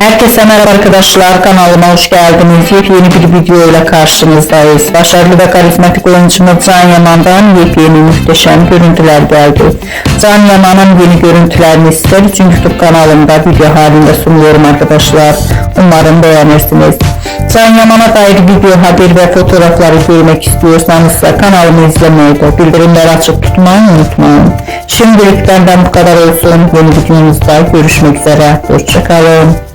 Herkese merhaba arkadaşlar, kanalıma hoş geldiniz. Yepyeni bir video ile karşınızdayız. Başarılı ve karizmatik oyuncumuz Can Yaman'dan yepyeni muhteşem görüntüler geldi. Can Yaman'ın yeni görüntülerini sizler için YouTube kanalımda video halinde sunuyorum arkadaşlar. Umarım beğenirsiniz. Can Yaman'a dair video, haber ve fotoğrafları görmek istiyorsanız kanalımı izlemeyi de bildirimleri açık tutmayı unutmayın. Şimdilik benden bu kadar olsun. Yeni videomuzda görüşmek üzere. Hoşça kalın.